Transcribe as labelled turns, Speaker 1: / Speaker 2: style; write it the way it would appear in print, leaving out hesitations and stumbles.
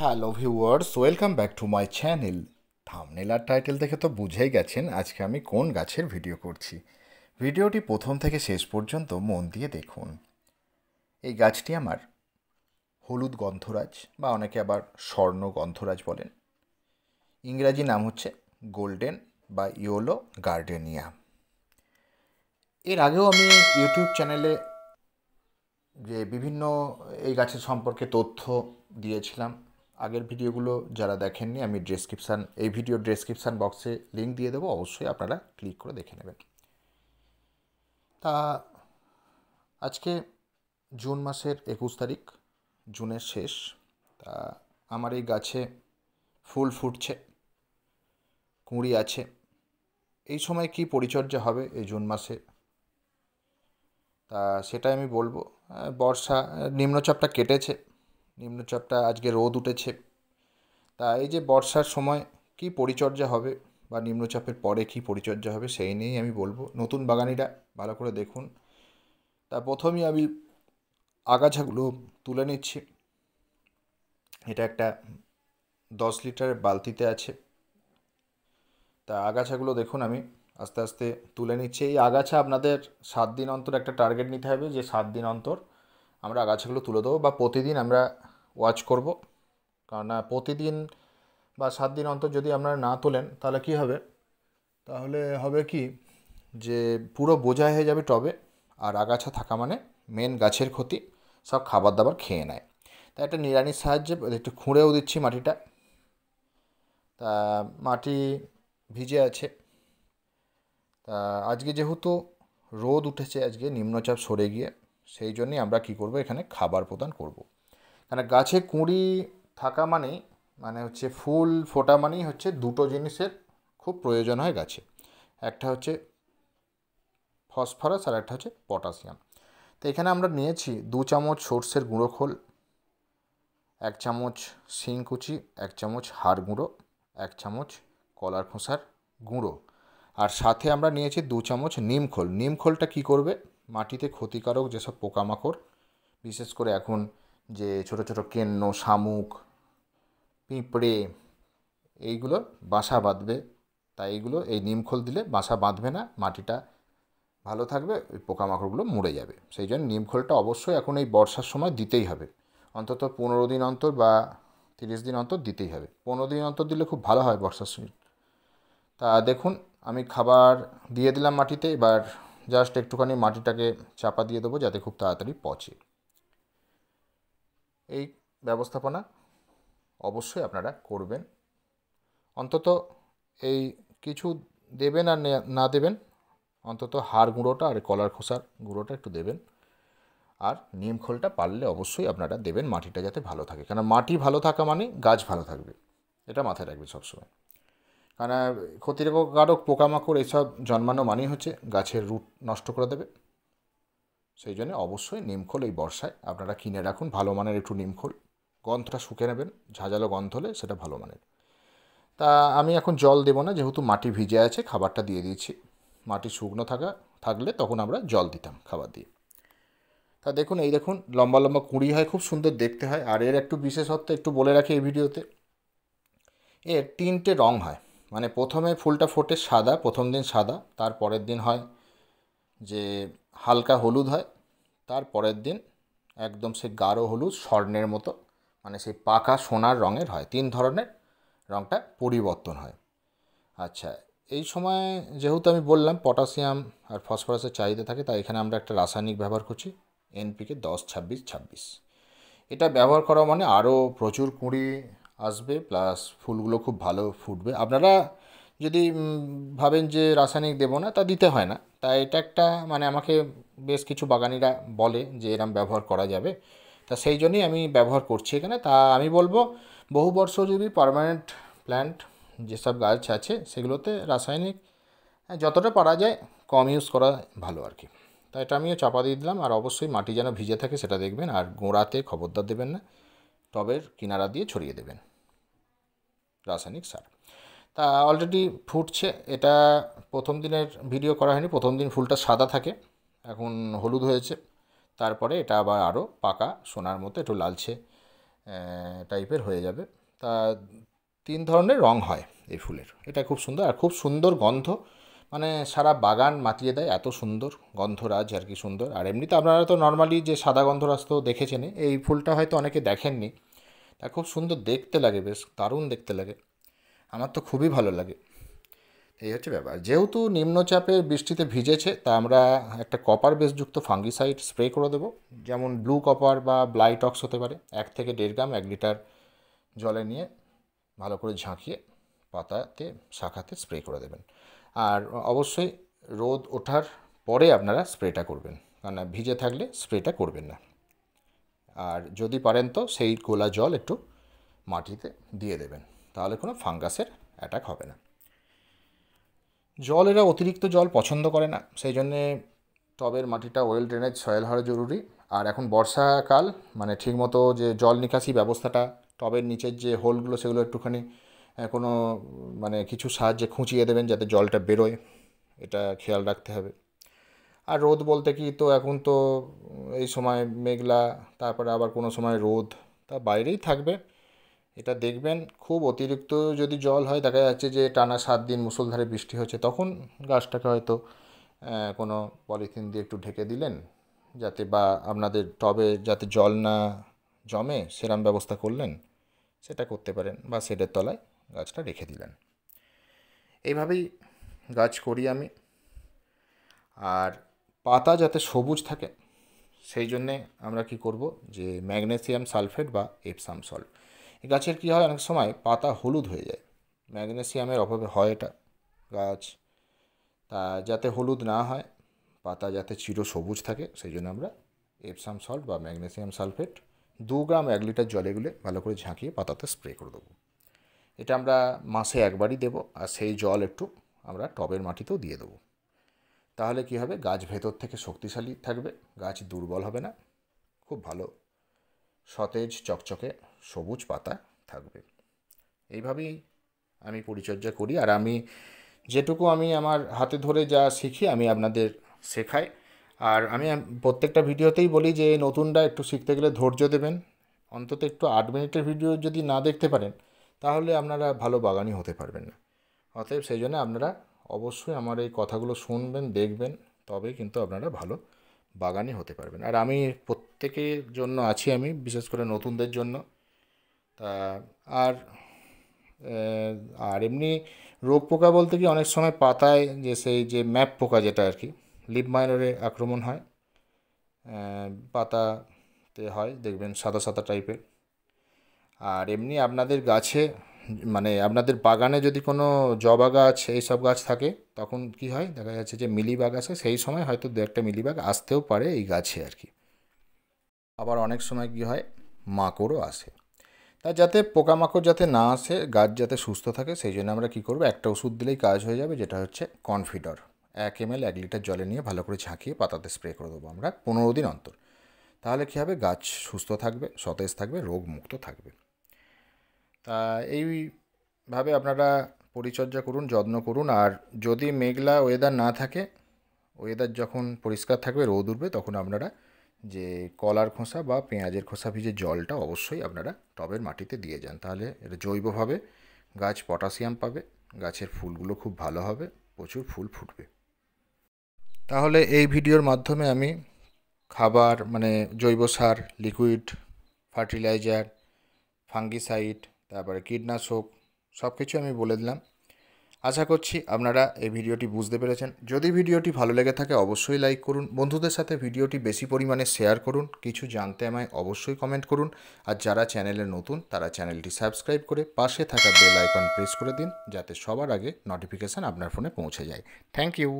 Speaker 1: Hello viewers, welcome back to my channel. Thumbnail আর title দেখে তো বুঝেই গেছেন আজকে আমি কোন গাছের ভিডিও করছি। ভিডিওটি প্রথম থেকে শেষ পর্যন্ত মন দিয়ে দেখুন। এই গাছটি আমার হলুদ গন্ধরাজ বা অনেকে আবার স্বর্ণ গন্ধরাজ বলেন। ইংরাজি নাম হচ্ছে গোল্ডেন বা ইয়েলো গার্ডেনিয়া। এর আগেও আমি ইউটিউব চ্যানেলে যে বিভিন্ন এই গাছের সম্পর্কে তথ্য দিয়েছিলাম। আগের ভিডিওগুলো যারা দেখেননি আমি এই ভিডিও ডেসক্রিপশান বক্সে লিঙ্ক দিয়ে দেবো, অবশ্যই আপনারা ক্লিক করে দেখে নেবেন। তা আজকে জুন মাসের 21 তারিখ, জুনের শেষ। তা আমার এই গাছে ফুল ফুটছে, কুঁড়ি আছে। এই সময় কি পরিচর্যা হবে এই জুন মাসে, তা সেটাই আমি বলবো। বর্ষা নিম্নচাপটা কেটেছে, নিম্নচাপটা আজকে রোদ উঠেছে। তা এই যে বর্ষার সময় কি পরিচর্যা হবে বা নিম্নচাপের পরে কি পরিচর্যা হবে সেই নিয়েই আমি বলবো। নতুন বাগানিরা ভালো করে দেখুন। তা প্রথমেই আমি আগাছাগুলো তুলে নিচ্ছি। এটা একটা 10 লিটারের বালতিতে আছে। তা আগাছাগুলো দেখুন আমি আস্তে আস্তে তুলে নিচ্ছি। এই আগাছা আপনাদের 7 দিন অন্তর একটা টার্গেট নিতে হবে যে 7 দিন অন্তর আমরা আগাছাগুলো তুলে দেবো, বা প্রতিদিন আমরা ওয়াচ করব। কারণ প্রতিদিন বা 7 দিন অন্তর যদি আপনারা না তোলেন তাহলে কি হবে, তাহলে হবে কি যে পুরো বোঝা হয়ে যাবে টবে, আর আগাছা থাকা মানে মেন গাছের ক্ষতি, সব খাবার দাবার খেয়ে নেয়। তাই একটা নিড়ানির সাহায্যে একটু খুঁড়েও দিচ্ছি মাটিটা। তা মাটি ভিজে আছে। তা আজকে যেহেতু রোদ উঠেছে, আজকে নিম্নচাপ সরে গিয়ে, সেই জন্যই আমরা কি করব, এখানে খাবার প্রদান করব। কারণ গাছে কুঁড়ি থাকা মানেই মানে হচ্ছে ফুল ফোটা মানেই হচ্ছে দুটো জিনিসের খুব প্রয়োজন হয় গাছে। একটা হচ্ছে ফসফরাস আর একটা হচ্ছে পটাশিয়াম। তো এখানে আমরা নিয়েছি 2 চামচ সর্ষের গুঁড়ো খোল, 1 চামচ শিংকুচি, 1 চামচ হাড় গুঁড়ো, 1 চামচ কলার খোসার গুঁড়ো, আর সাথে আমরা নিয়েছি 2 চামচ নিম খোল। নিম খোলটা কী করবে, মাটিতে ক্ষতিকারক যেসব পোকামাকড়, বিশেষ করে এখন যে ছোট ছোট কেন্ন, শামুক, পিঁপড়ে, এইগুলো বাসা বাঁধবে। তাই এইগুলো এই নিম খোল দিলে বাসা বাঁধবে না, মাটিটা ভালো থাকবে, ওই পোকামাকড়গুলো মরে যাবে। সেই জন্য নিম খোলটা অবশ্যই এখন এই বর্ষার সময় দিতেই হবে। অন্তত 15 দিন অন্তর বা 30 দিন অন্তর দিতেই হবে। 15 দিন অন্তর দিলে খুব ভালো হয় বর্ষার সময়। তা দেখুন আমি খাবার দিয়ে দিলাম মাটিতে, এবার জাস্ট একটুখানি মাটিটাকে চাপা দিয়ে দেবো যাতে খুব তাড়াতাড়ি পচে। এই ব্যবস্থাপনা অবশ্যই আপনারা করবেন। অন্তত এই কিছু দেবেন আর না দেবেন, অন্তত হাড় গুঁড়োটা আর কলার খোসার গুঁড়োটা একটু দেবেন। আর নিম খোলটা পারলে অবশ্যই আপনারা দেবেন, মাটিটা যাতে ভালো থাকে। কারণ মাটি ভালো থাকা মানে গাছ ভালো থাকবে, এটা মাথায় রাখবে সবসময়। কারণ ক্ষতিকারক পোকামাকড় এসব জন্মানো মানেই হচ্ছে গাছের রুট নষ্ট করে দেবে। সেই জন্য অবশ্যই নিমখোল এই বর্ষায় আপনারা কিনে রাখুন, ভালো মানের একটু নিমখোল। গন্ধটা শুকে নেবেন, ঝাঁঝালো গন্ধ হলে সেটা ভালো মানের। তা আমি এখন জল দেবো না, যেহেতু মাটি ভিজে আছে, খাবারটা দিয়ে দিয়েছি। মাটি শুকনো থাকলে তখন আমরা জল দিতাম খাবার দিয়ে। তা দেখুন, এই দেখুন লম্বা লম্বা কুঁড়ি হয়, খুব সুন্দর দেখতে হয়। আর এর একটু বিশেষত্ব একটু বলে রাখি এই ভিডিওতে, এর 3টে রং হয়। মানে প্রথমে ফুলটা ফোটে সাদা, প্রথম দিন সাদা, তার পরের দিন হয় যে হালকা হলুদ হয়, তার পরের দিন একদম সে গাঢ় হলুদ স্বর্ণের মতো, মানে সেই পাকা সোনার রঙের হয়। 3 ধরনের রঙটা পরিবর্তন হয়। আচ্ছা, এই সময় যেহেতু আমি বললাম পটাশিয়াম আর ফসফরাসের চাহিদা থাকে, তাই এখানে আমরা একটা রাসায়নিক ব্যবহার করছি, NPK 10-26-26। এটা ব্যবহার করা মানে আরও প্রচুর কুঁড়ি আসবে, প্লাস ফুলগুলো খুব ভালো ফুটবে। আপনারা যদি ভাবেন যে রাসায়নিক দেবো না, তা দিতে হয় না। তা এটা একটা মানে আমাকে বেশ কিছু বাগানিরা বলে যে এরম ব্যবহার করা যাবে, তা সেই জন্যই আমি ব্যবহার করছি এখানে। তা আমি বলবো বহু বর্ষ যদি পার্মানেন্ট প্ল্যান্ট যেসব গাছ আছে সেগুলোতে রাসায়নিক যতটা পারা যায় কম ইউজ করা ভালো আর কি। তা এটা আমিও চাপা দিয়ে দিলাম। আর অবশ্যই মাটি যেন ভিজে থাকে সেটা দেখবেন, আর গোড়াতে খবরদার দেবেন না, টবের কিনারা দিয়ে ছড়িয়ে দেবেন রাসায়নিক সার। তা অলরেডি ফুটছে। এটা প্রথম দিনের ভিডিও করা হয়নি, প্রথম দিন ফুলটা সাদা থাকে, এখন হলুদ হয়েছে, তারপরে এটা আবার আরও পাকা সোনার মতো একটু লালচে টাইপের হয়ে যাবে। তা 3 ধরনের রং হয় এই ফুলের। এটা খুব সুন্দর, আর খুব সুন্দর গন্ধ, মানে সারা বাগান মাতিয়ে দেয়, এত সুন্দর গন্ধরাজ আর কি সুন্দর। আর এমনিতে আপনারা তো নর্মালি যে সাদা গন্ধরাজ তো দেখেছেনই, এই ফুলটা হয়তো অনেকে দেখেননি। তা খুব সুন্দর দেখতে লাগে, বেশ দারুণ দেখতে লাগে, আমার তো খুবই ভালো লাগে। এই হচ্ছে ব্যাপার। যেহেতু নিম্নচাপের বৃষ্টিতে ভিজেছে, তা আমরা একটা কপার বেসযুক্ত ফাঙ্গিসাইড স্প্রে করে দেবো। যেমন ব্লু কপার বা ব্লাইটক্স হতে পারে। 1 থেকে 1.5 গ্রাম 1 লিটার জলে নিয়ে ভালো করে ঝাঁকিয়ে পাতাতে শাখাতে স্প্রে করে দেবেন। আর অবশ্যই রোদ ওঠার পরে আপনারা স্প্রেটা করবেন, কারণ ভিজে থাকলে স্প্রেটা করবেন না। আর যদি পারেন তো সেই গোলা জল একটু মাটিতে দিয়ে দেবেন, তাহলে কোনো ফাঙ্গাসের অ্যাটাক হবে না। জল এরা অতিরিক্ত জল পছন্দ করে না, সেই জন্যে টবের মাটিটা ওয়েল ড্রেনেজ সয়েল হওয়া জরুরি। আর এখন বর্ষাকাল, মানে ঠিকমতো যে জল নিকাশি ব্যবস্থাটা, টবের নিচের যে হোলগুলো সেগুলো একটুখানি কোনো মানে কিছু সাহায্যে খুঁচিয়ে দেবেন যাতে জলটা বেরোয়, এটা খেয়াল রাখতে হবে। আর রোদ বলতে কি, তো এখন তো এই সময় মেঘলা, তারপরে আবার কোনো সময় রোদ, তা বাইরেই থাকবে। এটা দেখবেন খুব অতিরিক্ত যদি জল হয়, দেখা যাচ্ছে যে টানা 7 দিন মুষলধারে বৃষ্টি হচ্ছে, তখন গাছটাকে হয়তো কোনো পলিথিন দিয়ে একটু ঢেকে দিলেন, যাতে বা আপনাদের টবে যাতে জল না জমে সেরম ব্যবস্থা করলেন, সেটা করতে পারেন। বা শেডের তলায় গাছটা রেখে দিলেন। এইভাবেই গাছ করি আমি। আর পাতা যাতে সবুজ থাকে সেই জন্যে আমরা কি করব, যে ম্যাগনেসিয়াম সালফেট বা এপসাম সল্ট। এই গাছের কী হয়, অনেক সময় পাতা হলুদ হয়ে যায়, ম্যাগনেসিয়ামের অভাবে হয় এটা। গাছ তা যাতে হলুদ না হয়, পাতা যাতে চির সবুজ থাকে, সেই জন্য আমরা এপসাম সল্ট বা ম্যাগনেসিয়াম সালফেট 2 গ্রাম 1 লিটার জলে গুলে ভালো করে ঝাঁকিয়ে পাতাতে স্প্রে করে দেবো। এটা আমরা মাসে একবারই দেবো, আর সেই জল একটু আমরা টবের মাটিতেও দিয়ে দেবো। তাহলে কী হবে, গাছ ভেতর থেকে শক্তিশালী থাকবে, গাছ দুর্বল হবে না, খুব ভালো সতেজ চকচকে সবুজ পাতা থাকবে। এইভাবেই আমি পরিচর্যা করি। আর আমি যেটুকু আমি আমার হাতে ধরে যা শিখি আমি আপনাদের শেখাই। আর আমি প্রত্যেকটা ভিডিওতেই বলি যে নতুনরা একটু শিখতে গেলে ধৈর্য দেবেন। অন্তত একটু 8 মিনিটের ভিডিও যদি না দেখতে পারেন, তাহলে আপনারা ভালো বাগানি হতে পারবেন না। অতএব সেই জন্য আপনারা অবশ্যই আমার এই কথাগুলো শুনবেন, দেখবেন, তবেই কিন্তু আপনারা ভালো বাগানি হতে পারবেন। আর আমি প্রত্যেকের জন্য আছি, আমি বিশেষ করে নতুনদের জন্য। তা আর আর এমনি রোগ পোকা বলতে কি, অনেক সময় পাতায় যে সেই যে ম্যাপ পোকা যেটা আর কি, লিফ মাইনরে আক্রমণ হয়, পাতাতে হয়, দেখবেন সাদা সাদা টাইপের। আর এমনি আপনাদের গাছে, মানে আপনাদের বাগানে যদি কোনো জবা গাছ এইসব গাছ থাকে, তখন কি হয়, দেখা যাচ্ছে যে মিলিবাগ আসে, সেই সময় হয়তো 2-1টা মিলিবাগ আসতেও পারে এই গাছে আর কি। আবার অনেক সময় কি হয়, মাকড়ও আসে। তা যাতে পোকামাকড় যাতে না আসে, গাছ যাতে সুস্থ থাকে, সেই জন্য আমরা কী করবো, একটা ওষুধ দিলেই কাজ হয়ে যাবে, যেটা হচ্ছে কনফিডর। 1 ml 1 লিটার জলে নিয়ে ভালো করে ঝাঁকিয়ে পাতাতে স্প্রে করে দেবো আমরা 15 দিন অন্তর। তাহলে কী হবে, গাছ সুস্থ থাকবে, সতেজ থাকবে, রোগমুক্ত থাকবে। তা এইভাবে আপনারা পরিচর্যা করুন, যত্ন করুন। আর যদি মেঘলা ওয়েদার না থাকে, ওয়েদার যখন পরিষ্কার থাকবে, রোদ উঠবে, তখন আপনারা যে কলার খোসা বা পেঁয়াজের খোসা ভিজে জলটা অবশ্যই আপনারা টবের মাটিতে দিয়ে যান, তাহলে এটা জৈবভাবে গাছ পটাশিয়াম পাবে, গাছের ফুলগুলো খুব ভালো হবে, প্রচুর ফুল ফুটবে। তাহলে এই ভিডিওর মাধ্যমে আমি খাবার, মানে জৈব সার, লিকুইড ফার্টিলাইজার, ফাঙ্গিসাইড, তারপরে কীটনাশক, সব কিছু আমি বলে দিলাম। আশা করছি আপনারা এই ভিডিওটি বুঝতে পেরেছেন। যদি ভিডিওটি ভালো লেগে থাকে অবশ্যই লাইক করুন, বন্ধুদের সাথে ভিডিওটি বেশি পরিমাণে শেয়ার করুন, কিছু জানতে আমায় অবশ্যই কমেন্ট করুন। আর যারা চ্যানেলে নতুন, তারা চ্যানেলটি সাবস্ক্রাইব করে পাশে থাকা বেল আইকন প্রেস করে দিন, যাতে সবার আগে নোটিফিকেশান আপনার ফোনে পৌঁছে যায়। Thank you.